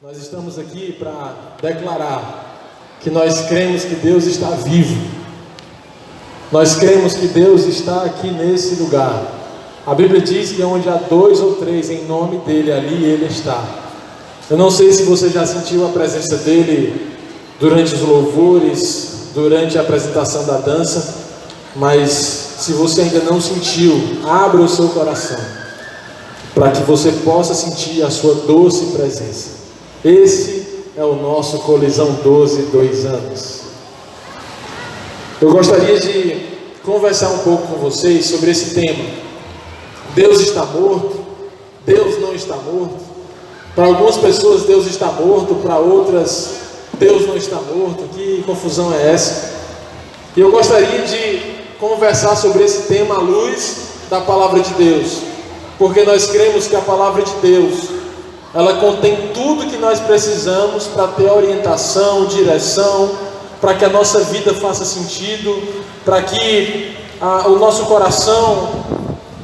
Nós estamos aqui para declarar que nós cremos que Deus está vivo. Nós cremos que Deus está aqui nesse lugar. A Bíblia diz que onde há 2 ou 3 em nome dEle, ali Ele está. Eu não sei se você já sentiu a presença dEle durante os louvores, durante a apresentação da dança, mas se você ainda não sentiu, abra o seu coração para que você possa sentir a sua doce presença. Esse é o nosso Colisão 12, 2 anos. Eu gostaria de conversar um pouco com vocês sobre esse tema. Deus está morto? Deus não está morto? Para algumas pessoas Deus está morto, para outras Deus não está morto. Que confusão é essa? E eu gostaria de conversar sobre esse tema à luz da palavra de Deus, porque nós cremos que a palavra de Deus, ela contém tudo que nós precisamos para ter orientação, direção, para que a nossa vida faça sentido, para que o nosso coração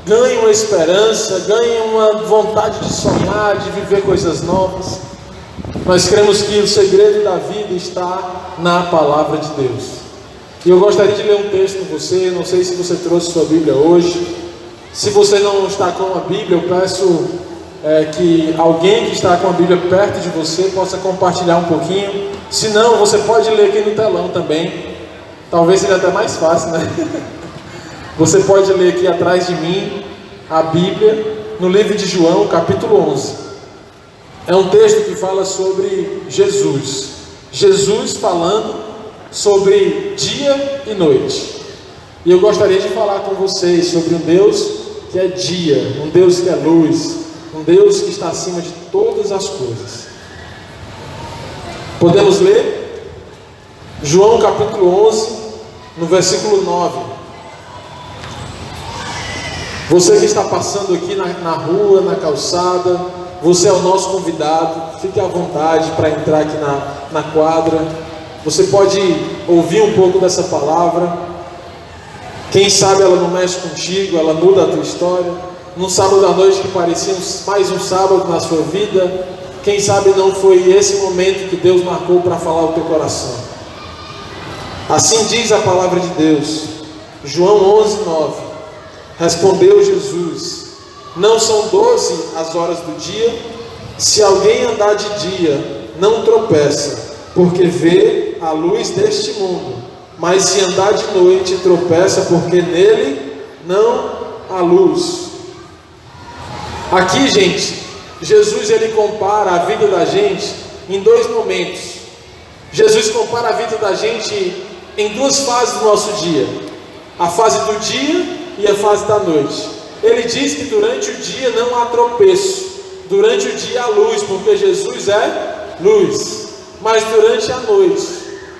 ganhe uma esperança, ganhe uma vontade de sonhar, de viver coisas novas. Nós cremos que o segredo da vida está na palavra de Deus. E eu gostaria de ler um texto com você. Não sei se você trouxe sua Bíblia hoje. Se você não está com a Bíblia, eu peço que alguém que está com a Bíblia perto de você possa compartilhar um pouquinho. Se não, você pode ler aqui no telão também. Talvez seja até mais fácil, né? Você pode ler aqui atrás de mim a Bíblia, no livro de João, capítulo 11. É um texto que fala sobre Jesus. Jesus falando sobre dia e noite. E eu gostaria de falar com vocês sobre um Deus que é dia, um Deus que é luz, um Deus que está acima de todas as coisas. Podemos ler? João capítulo 11, no versículo 9. Você que está passando aqui na rua, na calçada, você é o nosso convidado. Fique à vontade para entrar aqui na quadra. Você pode ouvir um pouco dessa palavra. Quem sabe ela não mexe contigo, ela muda a tua história. Num sábado à noite que parecia mais um sábado na sua vida, quem sabe não foi esse momento que Deus marcou para falar ao teu coração. Assim diz a palavra de Deus. João 11, 9. Respondeu Jesus: não são 12 as horas do dia? Se alguém andar de dia, não tropeça, porque vê a luz deste mundo. Mas se andar de noite, tropeça, porque nele não há luz. Aqui, gente, Jesus ele compara a vida da gente em 2 momentos. Jesus compara a vida da gente em 2 fases do nosso dia: a fase do dia e a fase da noite. Ele diz que durante o dia não há tropeço, durante o dia há luz, porque Jesus é luz. Mas durante a noite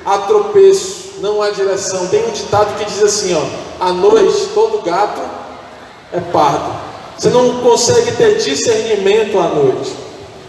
há tropeço, não há direção. Tem um ditado que diz assim, à noite todo gato é pardo. Você não consegue ter discernimento à noite.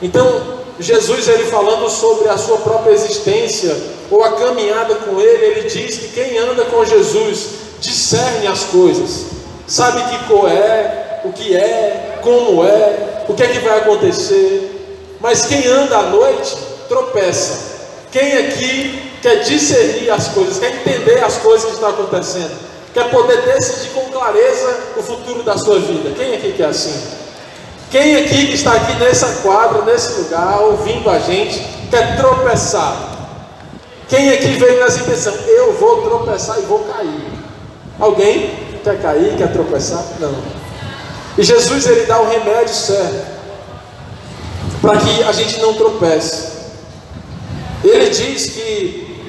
Então Jesus ele falando sobre a sua própria existência, ou a caminhada com ele diz que quem anda com Jesus discerne as coisas, sabe que cor é, o que é, como é, o que é que vai acontecer. Mas quem anda à noite tropeça. Quem aqui quer discernir as coisas, quer entender as coisas que estão acontecendo, quer poder decidir com clareza o futuro da sua vida? Quem aqui quer assim? Quem aqui que está aqui nessa quadra, nesse lugar, ouvindo a gente, quer tropeçar? Quem aqui veio nessa intenção? Eu vou tropeçar e vou cair. Alguém quer cair, quer tropeçar? Não. E Jesus ele dá o remédio certo para que a gente não tropece. Ele diz que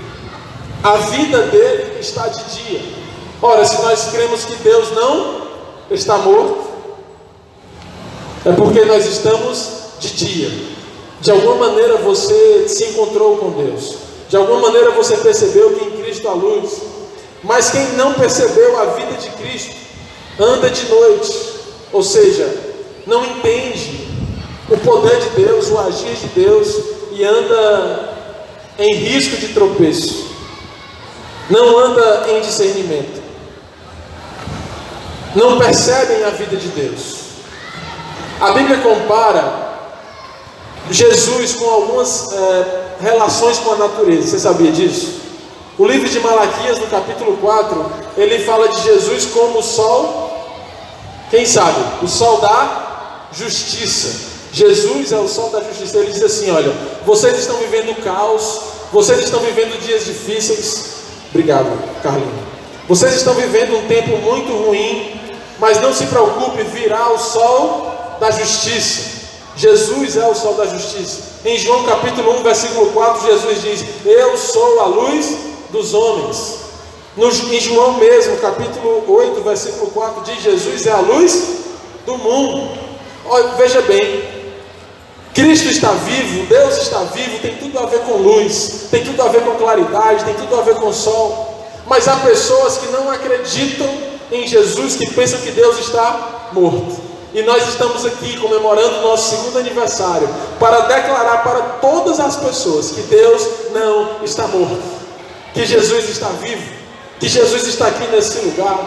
a vida dele está de dia. Ora, se nós cremos que Deus não está morto, é porque nós estamos de dia. De alguma maneira você se encontrou com Deus. De alguma maneira você percebeu que em Cristo há luz. Mas quem não percebeu a vida de Cristo anda de noite, ou seja, não entende o poder de Deus, o agir de Deus, e anda em risco de tropeço, não anda em discernimento, não percebem a vida de Deus. A Bíblia compara Jesus com algumas relações com a natureza. Você sabia disso? O livro de Malaquias, no capítulo 4, ele fala de Jesus como o sol, quem sabe? O sol da justiça. Jesus é o sol da justiça. Ele diz assim: olha, vocês estão vivendo caos, vocês estão vivendo dias difíceis. Obrigado, Carlinhos. Vocês estão vivendo um tempo muito ruim, mas não se preocupe, virá o sol da justiça. Jesus é o sol da justiça. Em João capítulo 1, versículo 4, Jesus diz: eu sou a luz dos homens. Em João mesmo, capítulo 8, versículo 4, diz: Jesus é a luz do mundo. Olha, veja bem, Cristo está vivo, Deus está vivo, tem tudo a ver com luz, tem tudo a ver com claridade, tem tudo a ver com sol. Mas há pessoas que não acreditam em Jesus, que pensam que Deus está morto. E nós estamos aqui comemorando o nosso segundo aniversário para declarar para todas as pessoas que Deus não está morto, que Jesus está vivo, que Jesus está aqui nesse lugar.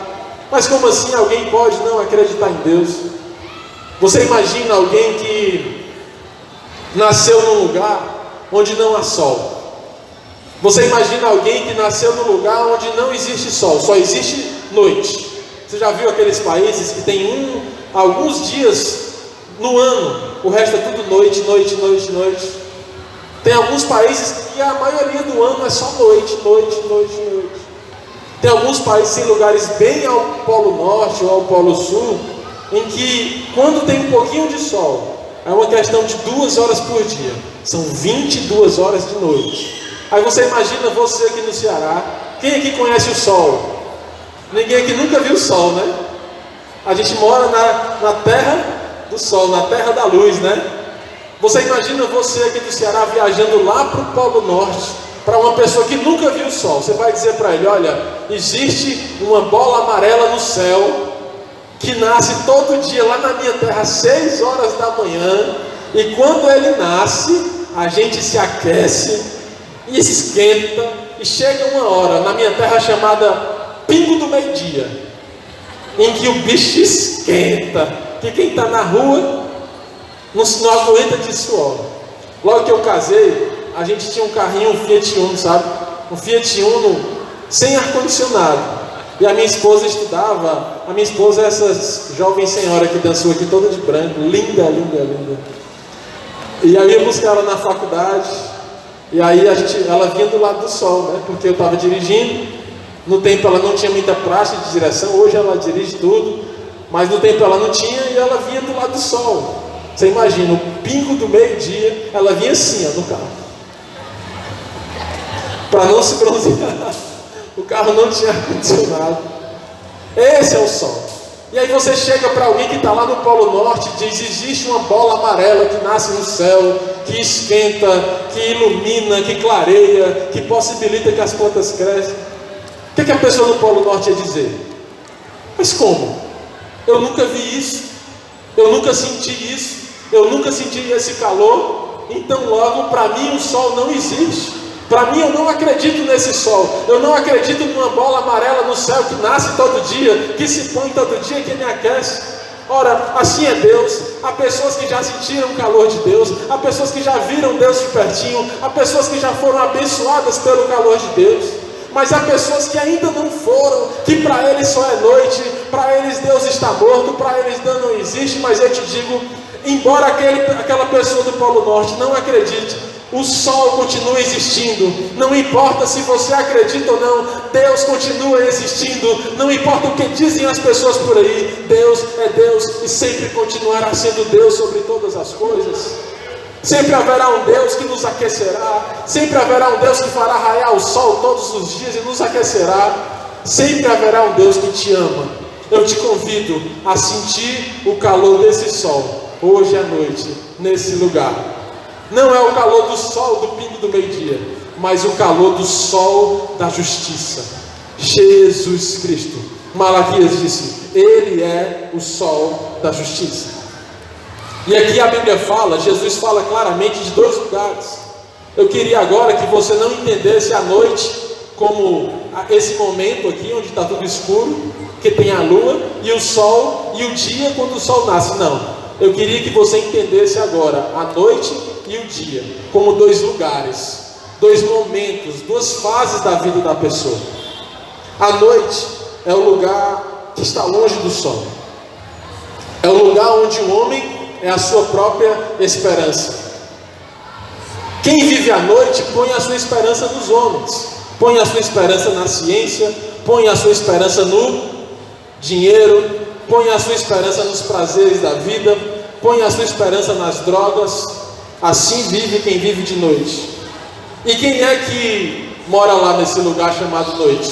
Mas como assim alguém pode não acreditar em Deus? Você imagina alguém que nasceu num lugar onde não há sol. Você imagina alguém que nasceu num lugar onde não existe sol, só existe noite. Você já viu aqueles países que tem alguns dias no ano, o resto é tudo noite, noite, noite, noite. Tem alguns países que a maioria do ano é só noite, noite, noite, noite. Tem alguns países, em lugares bem ao Polo Norte ou ao Polo Sul, em que quando tem um pouquinho de sol, é uma questão de 2 horas por dia. São 22 horas de noite. Aí você imagina você aqui no Ceará. Quem aqui conhece o sol? Ninguém aqui nunca viu o sol, né? A gente mora na terra do sol, na terra da luz, né? Você imagina você aqui do Ceará viajando lá para o Polo Norte, para uma pessoa que nunca viu o sol. Você vai dizer para ele: olha, existe uma bola amarela no céu que nasce todo dia lá na minha terra às 6 horas da manhã, e quando ele nasce, a gente se aquece e se esquenta, e chega uma hora na minha terra chamada pingo do meio-dia, em que o bicho esquenta, que quem está na rua não aguenta de suor. Logo que eu casei, a gente tinha um carrinho, um Fiat Uno, sabe? Um Fiat Uno sem ar-condicionado. E a minha esposa estudava. A minha esposa é essa jovem senhora que dançou aqui toda de branco, linda, linda, linda. E eu ia buscar ela na faculdade. E aí ela vinha do lado do sol, né? Porque eu estava dirigindo. No tempo ela não tinha muita prática de direção. Hoje ela dirige tudo, mas no tempo ela não tinha, e ela vinha do lado do sol. Você imagina, o pingo do meio-dia, ela vinha assim, ó, no carro, para não se bronzear. O carro não tinha ar-condicionado. Esse é o sol. E aí você chega para alguém que está lá no Polo Norte e diz: existe uma bola amarela que nasce no céu, que esquenta, que ilumina, que clareia, que possibilita que as plantas cresçam. O que a pessoa no Polo Norte ia dizer? Mas como? Eu nunca vi isso, eu nunca senti isso, eu nunca senti esse calor, então logo para mim o sol não existe. Para mim, eu não acredito nesse sol, eu não acredito numa bola amarela no céu que nasce todo dia, que se põe todo dia, que me aquece. Ora, assim é Deus. Há pessoas que já sentiram o calor de Deus, há pessoas que já viram Deus de pertinho, há pessoas que já foram abençoadas pelo calor de Deus, mas há pessoas que ainda não foram, que para eles só é noite, para eles Deus está morto, para eles Deus não existe. Mas eu te digo, embora aquela pessoa do Polo Norte não acredite, o sol continua existindo. Não importa se você acredita ou não, Deus continua existindo. Não importa o que dizem as pessoas por aí, Deus é Deus e sempre continuará sendo Deus sobre todas as coisas. Sempre haverá um Deus que nos aquecerá, sempre haverá um Deus que fará raiar o sol todos os dias e nos aquecerá. Sempre haverá um Deus que te ama. Eu te convido a sentir o calor desse sol hoje à noite, nesse lugar. Não é o calor do sol do pingo do meio-dia, mas o calor do sol da justiça, Jesus Cristo. Malaquias disse: Ele é o sol da justiça. E aqui a Bíblia fala, Jesus fala claramente de 2 lugares. Eu queria agora que você não entendesse a noite como esse momento aqui onde está tudo escuro, que tem a lua e o sol, e o dia quando o sol nasce. Não, eu queria que você entendesse agora a noite e o dia, como dois lugares, dois momentos, duas fases da vida da pessoa. A noite é o lugar que está longe do sol. É o lugar onde o homem é a sua própria esperança. Quem vive à noite põe a sua esperança nos homens, põe a sua esperança na ciência, põe a sua esperança no dinheiro, põe a sua esperança nos prazeres da vida, põe a sua esperança nas drogas. Assim vive quem vive de noite. E quem é que mora lá nesse lugar chamado noite?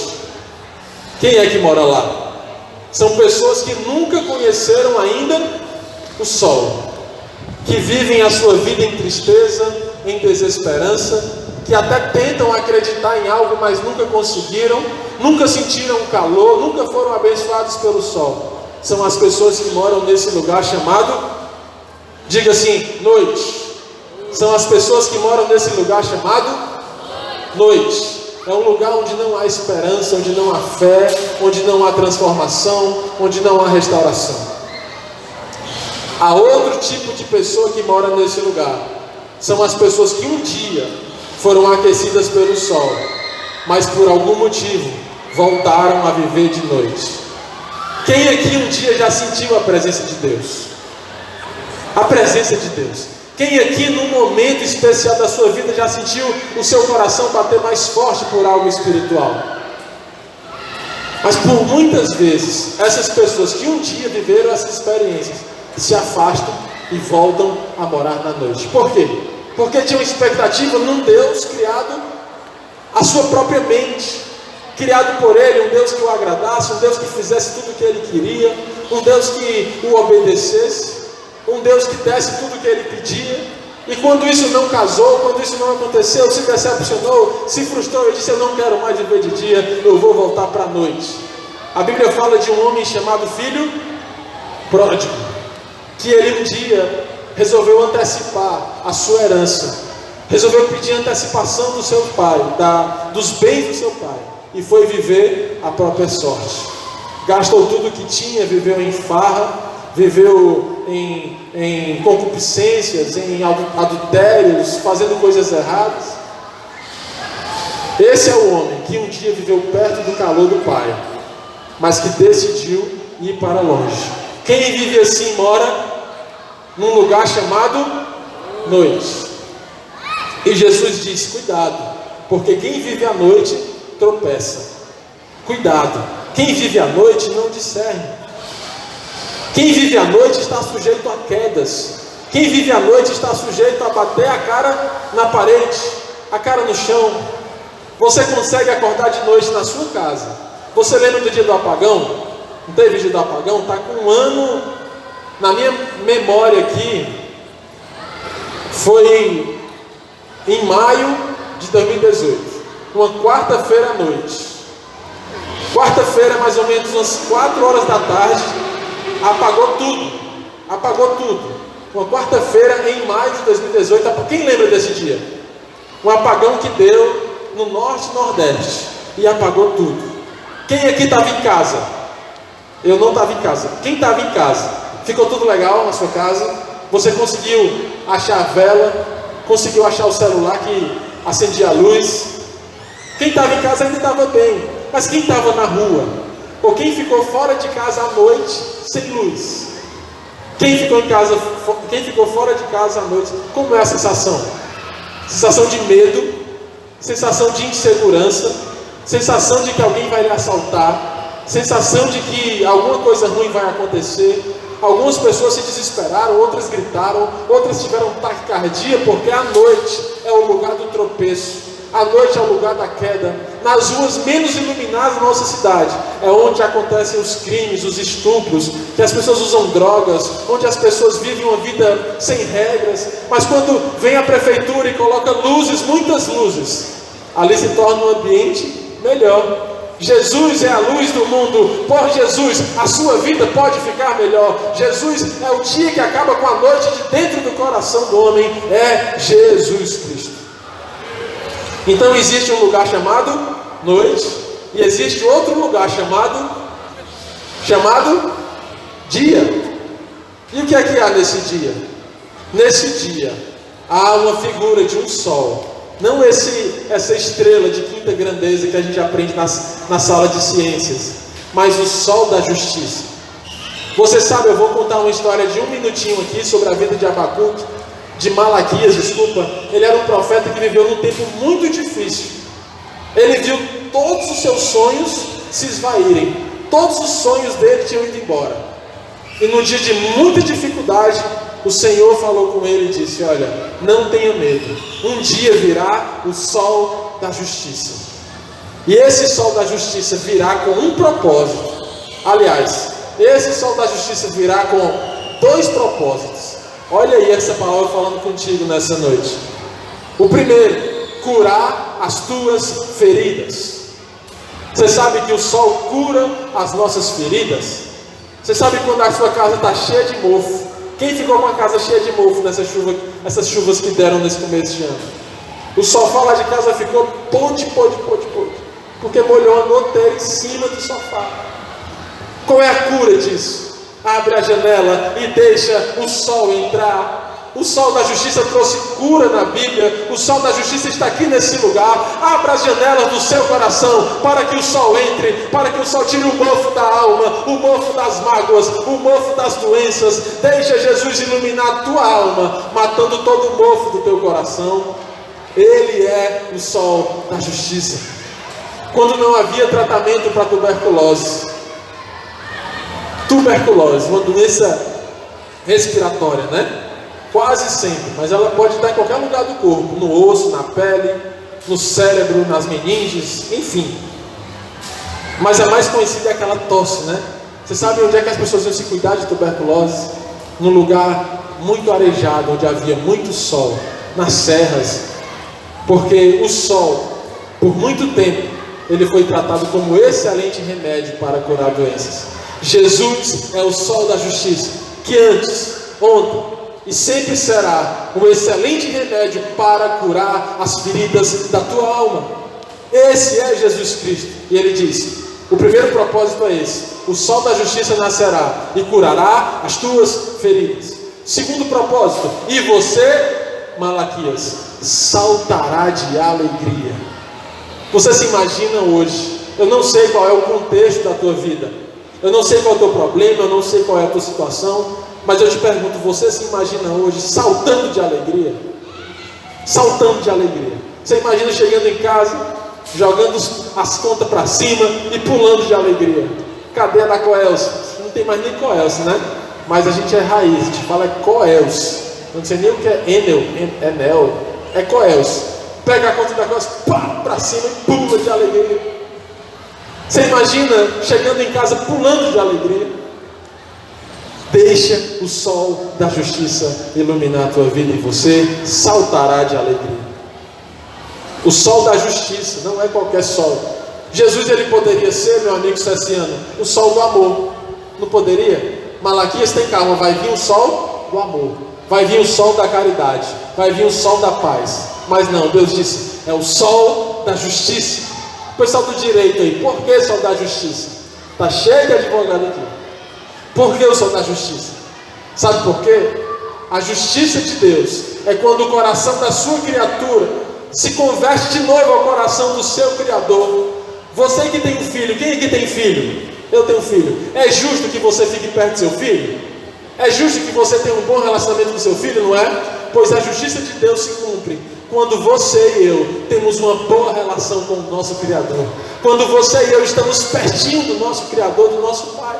Quem é que mora lá? São pessoas que nunca conheceram ainda o sol, que vivem a sua vida em tristeza, em desesperança, que até tentam acreditar em algo, mas nunca conseguiram, nunca sentiram o calor, nunca foram abençoados pelo sol. São as pessoas que moram nesse lugar chamado, diga assim, noite. São as pessoas que moram nesse lugar chamado noite. É um lugar onde não há esperança, onde não há fé, onde não há transformação, onde não há restauração. Há outro tipo de pessoa que mora nesse lugar. São as pessoas que um dia foram aquecidas pelo sol, mas por algum motivo voltaram a viver de noite. Quem aqui um dia já sentiu a presença de Deus? A presença de Deus. Quem aqui num momento especial da sua vida já sentiu o seu coração bater mais forte por algo espiritual? Mas por muitas vezes, essas pessoas que um dia viveram essas experiências se afastam e voltam a morar na noite. Por quê? Porque tinham expectativa num Deus criado à sua própria mente, criado por Ele, um Deus que o agradasse, um Deus que fizesse tudo o que Ele queria, um Deus que o obedecesse, um Deus que desse tudo o que Ele pedia. E quando isso não casou, quando isso não aconteceu, se decepcionou, se frustrou e disse: eu não quero mais viver de dia, eu vou voltar para a noite. A Bíblia fala de um homem chamado filho pródigo, que ele um dia resolveu antecipar a sua herança, resolveu pedir antecipação do seu pai, dos bens do seu pai, e foi viver a própria sorte. Gastou tudo o que tinha, viveu em farra, viveu em concupiscências, em adultérios, fazendo coisas erradas. Esse é o homem que um dia viveu perto do calor do pai, mas que decidiu ir para longe. Quem vive assim mora num lugar chamado noite. E Jesus disse: cuidado, porque quem vive à noite tropeça. Cuidado, quem vive à noite não discerne. Quem vive à noite está sujeito a quedas. Quem vive à noite está sujeito a bater a cara na parede, a cara no chão. Você consegue acordar de noite na sua casa. Você lembra do dia do apagão? Não teve dia do apagão? Está com um ano na minha memória aqui. Foi em maio de 2018, uma quarta-feira à noite. Quarta-feira, mais ou menos umas 4 horas da tarde, apagou tudo. Uma quarta-feira em maio de 2018. Quem lembra desse dia? Um apagão que deu no norte e nordeste e apagou tudo. Quem aqui estava em casa? Eu não estava em casa. Quem estava em casa? Ficou tudo legal na sua casa? Você conseguiu achar a vela? Conseguiu achar o celular que acendia a luz? Quem estava em casa ainda estava bem. Mas quem estava na rua? Ou quem ficou fora de casa à noite sem luz? Quem ficou fora de casa à noite? Como é a sensação? Sensação de medo, sensação de insegurança, sensação de que alguém vai lhe assaltar, sensação de que alguma coisa ruim vai acontecer. Algumas pessoas se desesperaram, outras gritaram, outras tiveram taquicardia, porque a noite é o lugar do tropeço, a noite é o lugar da queda. Nas ruas menos iluminadas da nossa cidade é onde acontecem os crimes, os estupros, que as pessoas usam drogas, onde as pessoas vivem uma vida sem regras. Mas quando vem a prefeitura e coloca luzes, muitas luzes, ali se torna um ambiente melhor. Jesus é a luz do mundo. Por Jesus a sua vida pode ficar melhor. Jesus é o dia que acaba com a noite de dentro do coração do homem. É Jesus Cristo. Então existe um lugar chamado noite, e existe outro lugar chamado dia. E o que é que há nesse dia? Nesse dia há uma figura de um sol. Não essa estrela de quinta grandeza que a gente aprende na sala de ciências, mas o sol da justiça. Você sabe, eu vou contar uma história de 1 minutinho aqui sobre a vida de Abacuque, de Malaquias, desculpa. Ele era um profeta que viveu num tempo muito difícil. Ele viu todos os seus sonhos se esvaírem. Todos os sonhos dele tinham ido embora. E num dia de muita dificuldade, o Senhor falou com ele e disse: olha, não tenha medo. Um dia virá o sol da justiça. E esse sol da justiça virá com um propósito. Aliás, esse sol da justiça virá com 2 propósitos. Olha aí essa palavra falando contigo nessa noite. O primeiro, curar as tuas feridas. Você sabe que o sol cura as nossas feridas? Você sabe quando a sua casa está cheia de mofo? Quem ficou com a casa cheia de mofo essas chuvas que deram nesse começo de ano? O sofá lá de casa ficou podre, porque molhou a noteira em cima do sofá. Qual é a cura disso? Abre a janela e deixa o sol entrar. O sol da justiça trouxe cura na Bíblia. O sol da justiça está aqui nesse lugar. Abra as janelas do seu coração para que o sol entre, para que o sol tire o mofo da alma, o mofo das mágoas, o mofo das doenças. Deixa Jesus iluminar a tua alma, matando todo o mofo do teu coração. Ele é o sol da justiça. Quando não havia tratamento para tuberculose, uma doença respiratória, né? Quase sempre, mas ela pode estar em qualquer lugar do corpo, no osso, na pele, no cérebro, nas meninges, enfim. Mas a mais conhecida é aquela tosse, né? Você sabe onde é que as pessoas iam se cuidar de tuberculose? Num lugar muito arejado, onde havia muito sol, nas serras, porque o sol, por muito tempo, ele foi tratado como excelente remédio para curar doenças. Jesus é o sol da justiça, que antes, ontem e sempre será um excelente remédio para curar as feridas da tua alma. Esse é Jesus Cristo. E ele diz: o primeiro propósito é esse: o sol da justiça nascerá e curará as tuas feridas. Segundo propósito: e você, Malaquias, saltará de alegria. Você se imagina hoje? Eu não sei qual é o contexto da tua vida, eu não sei qual é o teu problema, eu não sei qual é a tua situação, mas eu te pergunto, você se imagina hoje saltando de alegria? Saltando de alegria. Você imagina chegando em casa, jogando as contas para cima e pulando de alegria. Cadê a da Coelce? Não tem mais nem Coelce, né? Mas a gente é raiz, a gente fala Coelce. Eu não sei nem o que é Enel, é Coelce. Pega a conta da Coelce, pá, para cima e pula de alegria. Você imagina chegando em casa pulando de alegria? Deixa o sol da justiça iluminar a tua vida e você saltará de alegria. O sol da justiça não é qualquer sol. Jesus, ele poderia ser, meu amigo Cessiano, o sol do amor. Não poderia? Malaquias, tem calma, vai vir o sol do amor, vai vir o sol da caridade, vai vir o sol da paz. Mas não, Deus disse, é o sol da justiça. O pessoal do direito aí, por que sol da justiça? Está cheio de advogado aqui. Por que o sol da justiça? Sabe por quê? A justiça de Deus é quando o coração da sua criatura se converte de novo ao coração do seu Criador. Você que tem um filho, quem aqui tem filho? Eu tenho filho. É justo que você fique perto do seu filho? É justo que você tenha um bom relacionamento com seu filho, não é? Pois a justiça de Deus se cumpre quando você e eu temos uma boa relação com o nosso Criador. Quando você e eu estamos pertinho do nosso Criador, do nosso Pai.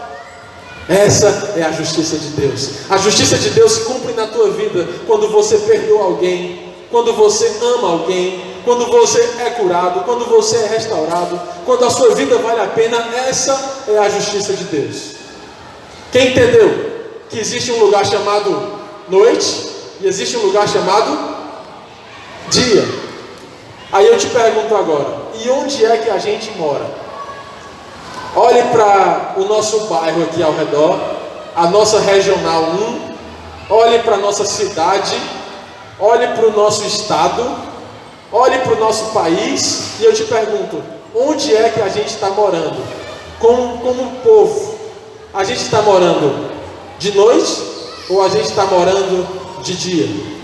Essa é a justiça de Deus. A justiça de Deus se cumpre na tua vida quando você perdoa alguém, quando você ama alguém, quando você é curado, quando você é restaurado, quando a sua vida vale a pena. Essa é a justiça de Deus. Quem entendeu que existe um lugar chamado noite e existe um lugar chamado dia? Aí eu te pergunto agora, e onde é que a gente mora? Olhe para o nosso bairro aqui ao redor, a nossa Regional 1, olhe para a nossa cidade, olhe para o nosso estado, olhe para o nosso país, e eu te pergunto, onde é que a gente está morando? Como povo, a gente está morando de noite ou a gente está morando de dia?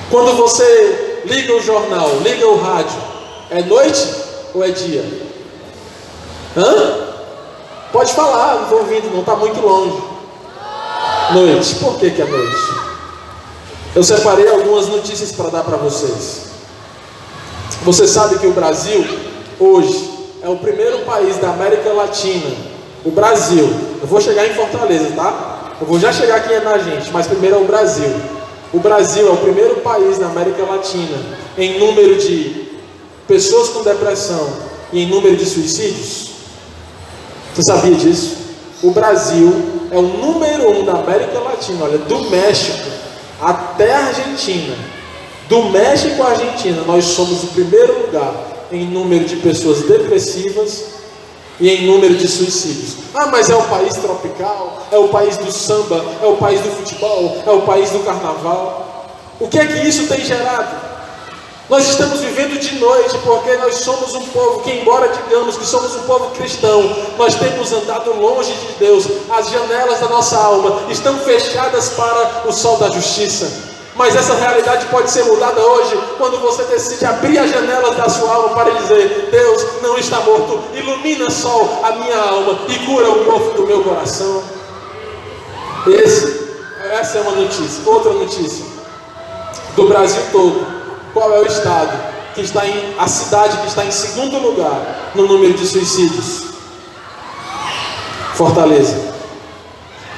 Quando você liga o jornal, liga o rádio, é noite ou é dia? Pode falar, não estou ouvindo, não está muito longe. Noite. Por que é noite? Eu separei algumas notícias para dar para vocês. Você sabe que o Brasil, hoje, é o primeiro país da América Latina. O Brasil, eu vou chegar em Fortaleza, tá? Eu vou já chegar aqui na gente, mas primeiro é o Brasil. O Brasil é o primeiro país na América Latina em número de pessoas com depressão e em número de suicídios. Você sabia disso? O Brasil é o número 1 da América Latina, olha, do México até a Argentina. Do México à Argentina, nós somos o primeiro lugar em número de pessoas depressivas e em número de suicídios. Mas é o país tropical, é o país do samba, é o país do futebol, é o país do carnaval. O que é que isso tem gerado? Nós estamos vivendo de noite porque nós somos um povo que, embora digamos que somos um povo cristão, nós temos andado longe de Deus. As janelas da nossa alma estão fechadas para o sol da justiça. Mas essa realidade pode ser mudada hoje, quando você decide abrir as janelas da sua alma para dizer: Deus não está morto, ilumina sol a minha alma e cura o mofo do meu coração. Essa é uma notícia. Outra notícia do Brasil todo. Qual é o estado que está a cidade que está em segundo lugar no número de suicídios? Fortaleza.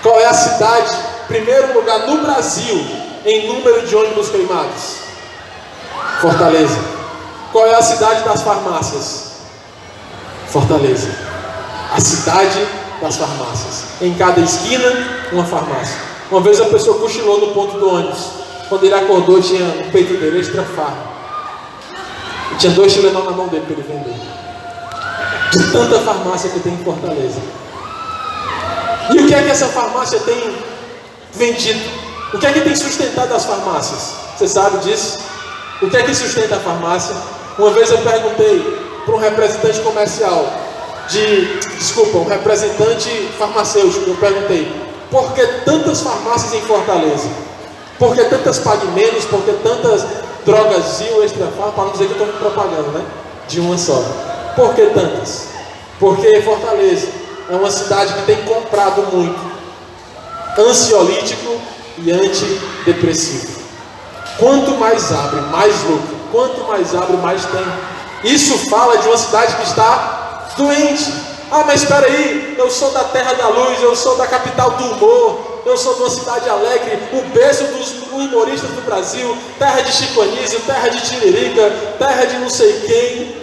Qual é a cidade, primeiro lugar no Brasil, em número de ônibus queimados? Fortaleza. Qual é a cidade das farmácias? Fortaleza. A cidade das farmácias. Em cada esquina, uma farmácia. Uma vez a pessoa cochilou no ponto do ônibus. Quando ele acordou, tinha no peito dele extra farma. E tinha 2 Tilenol na mão dele para ele vender. De tanta farmácia que tem em Fortaleza. E o que é que essa farmácia tem vendido? O que é que tem sustentado as farmácias? Você sabe disso? O que é que sustenta a farmácia? Uma vez eu perguntei para um representante comercial, um representante farmacêutico, eu perguntei: por que tantas farmácias em Fortaleza? Por que tantas Pague Menos? Por que tantas drogas Zil, Extra Farma? Para não dizer que eu estou me propagando, né? De uma só. Por que tantas? Porque Fortaleza é uma cidade que tem comprado muito ansiolítico e antidepressivo. Quanto mais abre, mais lucro. Quanto mais abre, mais tem. Isso fala de uma cidade que está doente. Mas espera aí, eu sou da terra da luz, eu sou da capital do humor, eu sou de uma cidade alegre, o berço dos humoristas do Brasil, terra de Chico Anísio, terra de Tiririca, terra de não sei quem.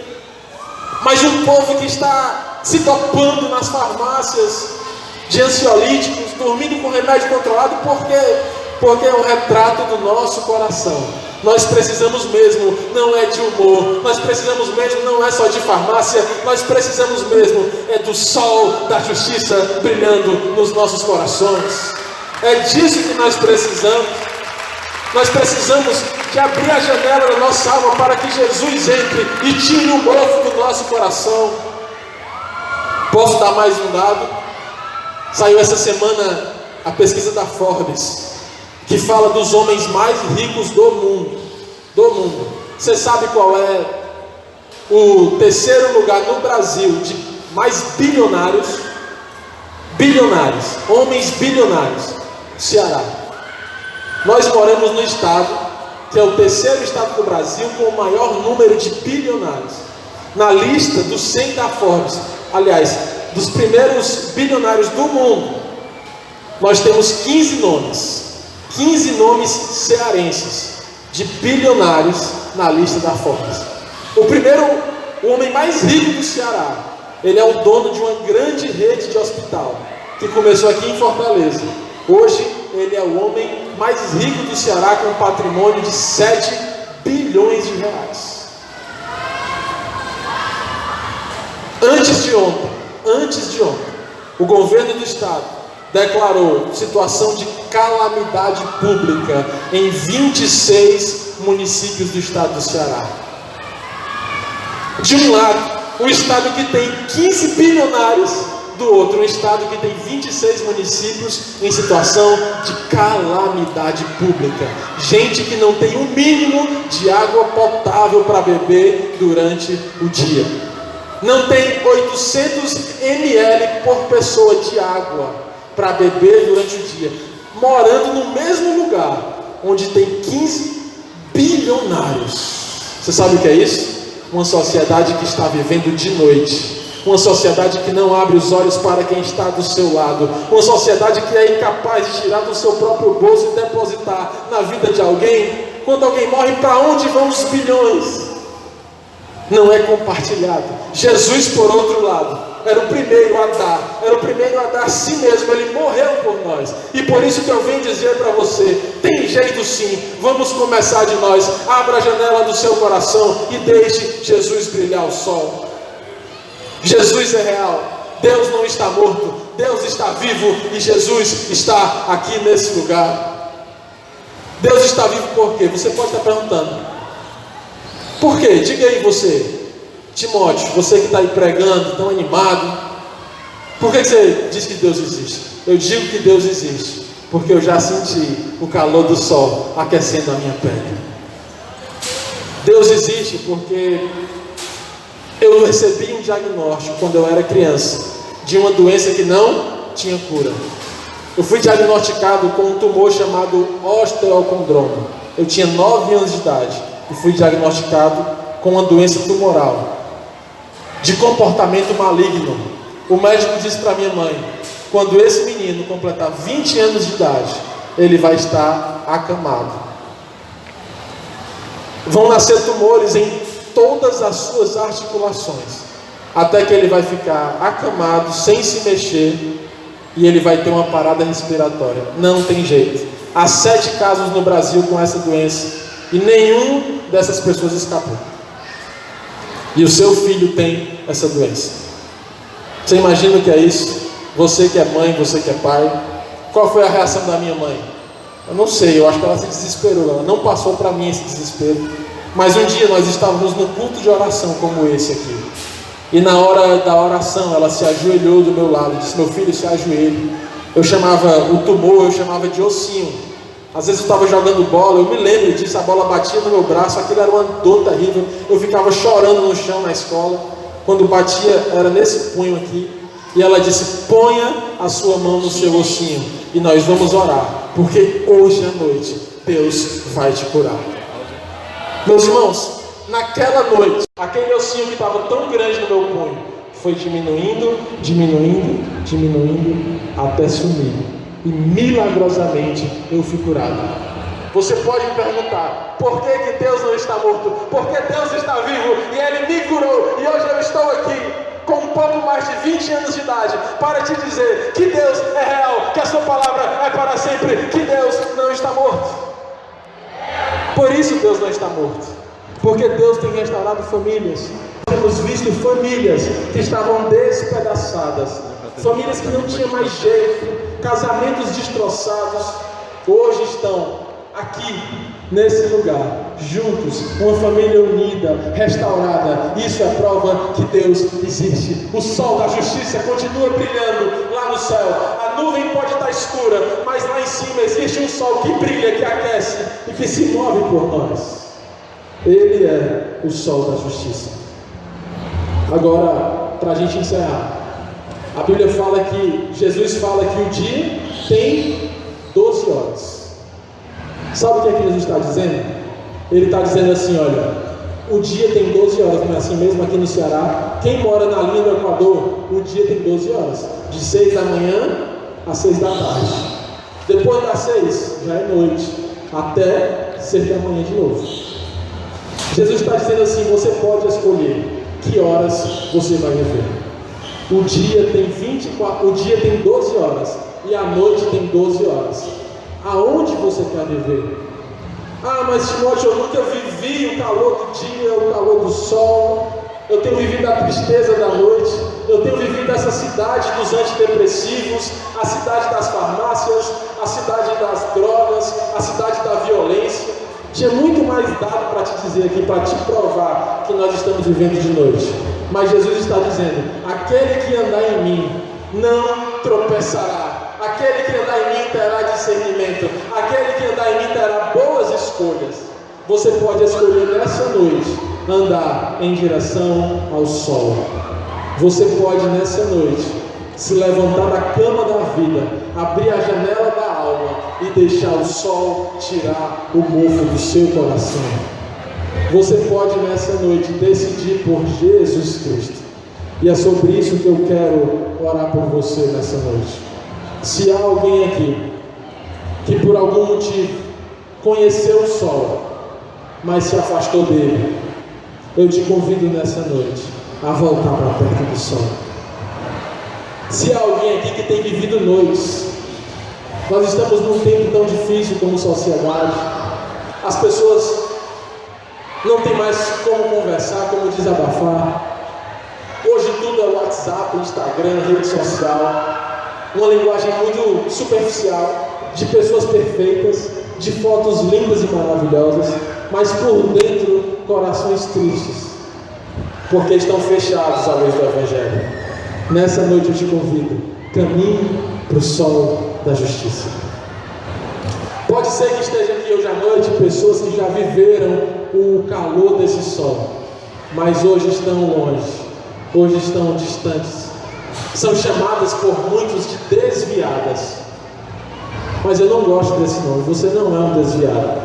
Mas um povo que está se dopando nas farmácias de ansiolíticos, dormindo com remédio controlado, porque é um retrato do nosso coração. Nós precisamos mesmo, não é de humor, nós precisamos mesmo, não é só de farmácia, nós precisamos mesmo, é do sol da justiça brilhando nos nossos corações. É disso que nós precisamos. Nós precisamos de abrir a janela da nossa alma para que Jesus entre e tire o mofo do nosso coração. Posso dar mais um dado? Saiu essa semana a pesquisa da Forbes, que fala dos homens mais ricos do mundo. Você sabe qual é o terceiro lugar no Brasil de mais bilionários? Homens bilionários. Ceará. Nós moramos no estado que é o terceiro estado do Brasil com o maior número de bilionários. Na lista dos 100 da Forbes, aliás, dos primeiros bilionários do mundo, nós temos 15 nomes cearenses de bilionários na lista da Forbes. O homem mais rico do Ceará, ele é o dono de uma grande rede de hospital que começou aqui em Fortaleza. Hoje ele é o homem mais rico do Ceará, com um patrimônio de 7 bilhões de reais. Antes de ontem, o governo do estado declarou situação de calamidade pública em 26 municípios do estado do Ceará. De um lado, um estado que tem 15 bilionários, do outro, um estado que tem 26 municípios em situação de calamidade pública. Gente que não tem o mínimo de água potável para beber durante o dia. Não tem 800 ml por pessoa de água para beber durante o dia. Morando no mesmo lugar onde tem 15 bilionários. Você sabe o que é isso? Uma sociedade que está vivendo de noite. Uma sociedade que não abre os olhos para quem está do seu lado. Uma sociedade que é incapaz de tirar do seu próprio bolso e depositar na vida de alguém. Quando alguém morre, para onde vão os bilhões? Não é compartilhado. Jesus, por outro lado, era o primeiro a dar a si mesmo. Ele morreu por nós. E por isso que eu venho dizer para você, tem jeito sim, vamos começar de nós. Abra a janela do seu coração e deixe Jesus brilhar o sol. Jesus é real, Deus não está morto, Deus está vivo e Jesus está aqui nesse lugar. Deus está vivo por quê? Você pode estar perguntando, por quê? Diga aí você, Timóteo, você que está aí pregando, tão animado, por que você diz que Deus existe? Eu digo que Deus existe porque eu já senti o calor do sol aquecendo a minha pele. Deus existe porque eu recebi um diagnóstico quando eu era criança de uma doença que não tinha cura. Eu fui diagnosticado com um tumor chamado osteocondroma. Eu tinha 9 anos de idade e fui diagnosticado com uma doença tumoral de comportamento maligno. O médico disse para minha mãe, quando esse menino completar 20 anos de idade, ele vai estar acamado. Vão nascer tumores em todas as suas articulações, até que ele vai ficar acamado, sem se mexer, e ele vai ter uma parada respiratória. Não tem jeito. Há 7 casos no Brasil com essa doença, e nenhum dessas pessoas escapou. E o seu filho tem essa doença. Você imagina o que é isso? Você que é mãe, você que é pai. Qual foi a reação da minha mãe? Eu não sei, eu acho que ela se desesperou. Ela não passou para mim esse desespero. Mas um dia nós estávamos no culto de oração como esse aqui. E na hora da oração ela se ajoelhou do meu lado. Disse, meu filho, se ajoelhe. Eu chamava o tumor, eu chamava de ossinho. Às vezes eu estava jogando bola, eu me lembro disso, a bola batia no meu braço, aquilo era uma dor terrível. Eu ficava chorando no chão na escola. Quando batia, era nesse punho aqui. E ela disse, ponha a sua mão no seu ossinho e nós vamos orar, porque hoje à noite Deus vai te curar. Meus irmãos, naquela noite, aquele ossinho que estava tão grande no meu punho foi diminuindo, até sumir. E milagrosamente eu fui curado. Você pode me perguntar, por que Deus não está morto? Porque Deus está vivo e Ele me curou. E hoje eu estou aqui com um pouco mais de 20 anos de idade para te dizer que Deus é real, que a sua palavra é para sempre, que Deus não está morto. Por isso Deus não está morto, porque Deus tem restaurado famílias. Temos visto famílias que estavam despedaçadas, famílias que não tinham mais jeito, casamentos destroçados, hoje estão aqui, nesse lugar, juntos, uma família unida, restaurada. Isso é prova que Deus existe. O sol da justiça continua brilhando lá no céu. A nuvem pode estar escura, mas lá em cima existe um sol que brilha, que aquece e que se move por nós. Ele é o sol da justiça. Agora, para a gente encerrar, a Bíblia fala que, Jesus fala que o dia tem 12 horas. Sabe o que é que Jesus está dizendo? Ele está dizendo assim, olha, o dia tem 12 horas, não é assim mesmo aqui no Ceará? Quem mora na linha do Equador, o dia tem 12 horas, de 6 da manhã às 6 da tarde. Depois das 6, já é noite, até 6 da manhã de novo. Jesus está dizendo assim, você pode escolher que horas você vai viver. O dia tem 12 horas e a noite tem 12 horas. Aonde você quer viver? Ah, mas Timóteo, eu nunca vivi o calor do dia, o calor do sol. Eu tenho vivido a tristeza da noite. Eu tenho vivido essa cidade dos antidepressivos, a cidade das farmácias, a cidade das drogas, a cidade da violência. Tinha muito mais dado para te dizer aqui, para te provar que nós estamos vivendo de noite. Mas Jesus está dizendo, aquele que andar em mim, não tropeçará. Aquele que andar em mim terá discernimento. Aquele que andar em mim terá boas escolhas. Você pode escolher nessa noite andar em direção ao sol. Você pode nessa noite se levantar da cama da vida, abrir a janela da alma e deixar o sol tirar o mofo do seu coração. Você pode nessa noite decidir por Jesus Cristo. E é sobre isso que eu quero orar por você nessa noite. Se há alguém aqui que por algum motivo conheceu o sol, mas se afastou dele, eu te convido nessa noite a voltar para perto do sol. Se há alguém aqui que tem vivido noites, nós estamos num tempo tão difícil como sociedade, as pessoas não têm mais como conversar, como desabafar. Hoje tudo é WhatsApp, Instagram, rede social, uma linguagem muito superficial, de pessoas perfeitas, de fotos lindas e maravilhosas, mas por dentro corações tristes, porque estão fechados à luz do Evangelho. Nessa noite eu te convido, caminhe para o sol da justiça. Pode ser que esteja aqui hoje à noite pessoas que já viveram o calor desse sol, mas hoje estão longe, hoje estão distantes, são chamadas por muitos de desviadas. Mas eu não gosto desse nome. Você não é um desviado,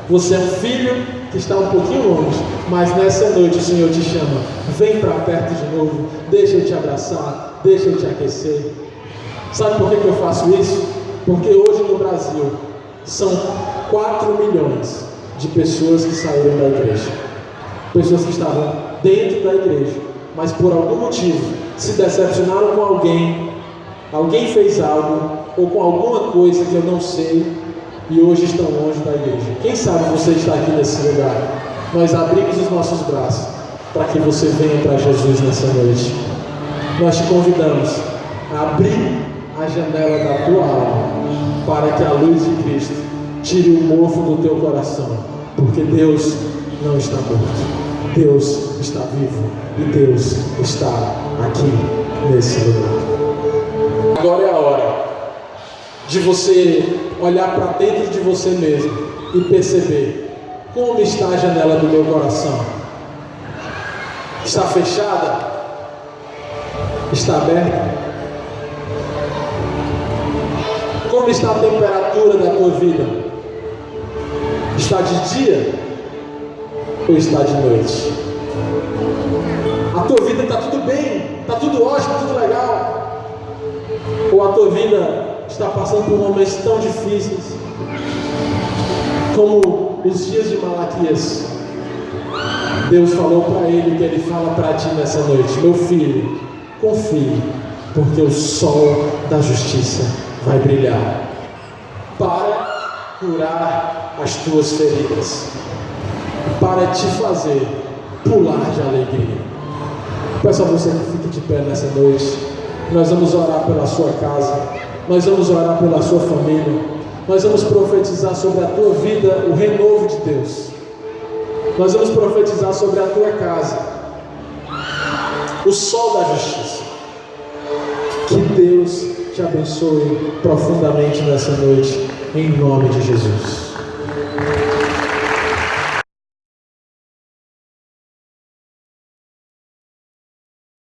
você é um filho que está um pouquinho longe, mas nessa noite o Senhor te chama. Vem para perto de novo, deixa eu te abraçar, deixa eu te aquecer. Sabe por que eu faço isso? Porque hoje no Brasil são 4 milhões de pessoas que saíram da igreja, pessoas que estavam dentro da igreja, mas por algum motivo se decepcionaram com alguém fez algo, ou com alguma coisa que eu não sei, e hoje estão longe da igreja. Quem sabe você está aqui nesse lugar? Nós abrimos os nossos braços para que você venha para Jesus nessa noite. Nós te convidamos a abrir a janela da tua alma, para que a luz de Cristo tire o mofo do teu coração, porque Deus não está morto, Deus está vivo e Deus está aqui nesse lugar. Agora é a hora de você olhar para dentro de você mesmo e perceber como está a janela do meu coração. Está fechada? Está aberta? Como está a temperatura da tua vida? Está de dia ou está de noite? A tua vida está tudo bem, está tudo ótimo, tudo legal? Ou a tua vida está passando por momentos tão difíceis, como os dias de Malaquias? Deus falou para ele que ele fala para ti nessa noite: meu filho, confie, porque o sol da justiça vai brilhar para curar as tuas feridas, para te fazer pular de alegria. Peço a você que fique de pé nessa noite. Nós vamos orar pela sua casa, nós vamos orar pela sua família, nós vamos profetizar sobre a tua vida o renovo de Deus. Nós vamos profetizar sobre a tua casa o sol da justiça. Que Deus te abençoe profundamente nessa noite, em nome de Jesus.